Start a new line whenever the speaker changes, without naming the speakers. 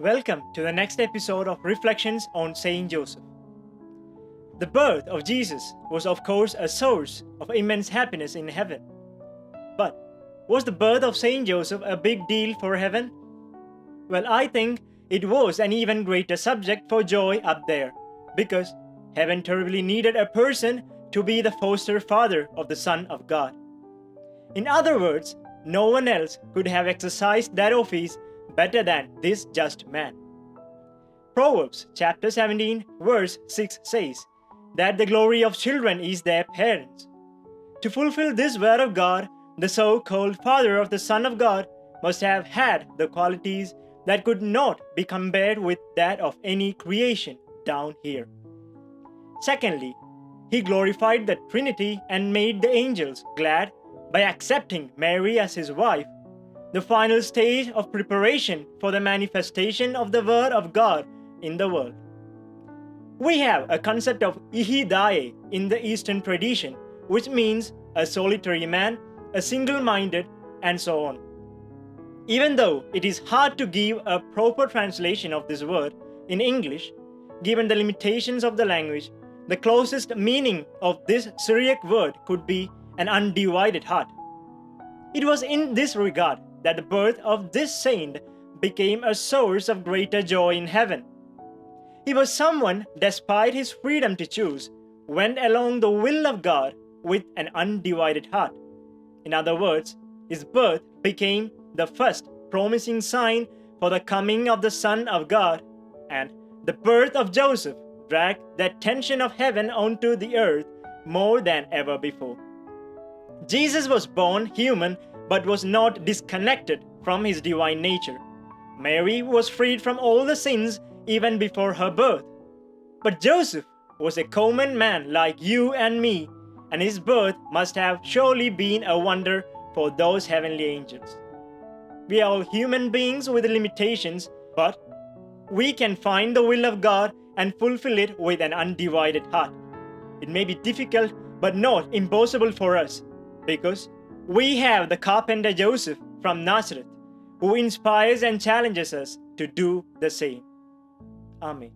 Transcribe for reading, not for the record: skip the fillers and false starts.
Welcome to the next episode of Reflections on Saint Joseph. The birth of Jesus was, of course, a source of immense happiness in heaven. But was the birth of Saint Joseph a big deal for heaven? Well, I think it was an even greater subject for joy up there, because heaven terribly needed a person to be the foster father of the Son of God. In other words, no one else could have exercised that office better than this just man. Proverbs chapter 17 verse 6 says that the glory of children is their parents. To fulfill this word of God, the so-called father of the Son of God must have had the qualities that could not be compared with that of any creation down here. Secondly, he glorified the Trinity and made the angels glad by accepting Mary as his wife, the final stage of preparation for the manifestation of the Word of God in the world. We have a concept of ihidae in the Eastern tradition, which means a solitary man, a single-minded, and so on. Even though it is hard to give a proper translation of this word in English, given the limitations of the language, the closest meaning of this Syriac word could be an undivided heart. It was in this regard that the birth of this saint became a source of greater joy in heaven. He was someone, despite his freedom to choose, went along the will of God with an undivided heart. In other words, his birth became the first promising sign for the coming of the Son of God, and the birth of Joseph dragged the attention of heaven onto the earth more than ever before. Jesus was born human but was not disconnected from his divine nature. Mary was freed from all the sins even before her birth. But Joseph was a common man like you and me, and his birth must have surely been a wonder for those heavenly angels. We are all human beings with limitations, but we can find the will of God and fulfill it with an undivided heart. It may be difficult but not impossible for us, because we have the carpenter Joseph from Nazareth, who inspires and challenges us to do the same. Amen.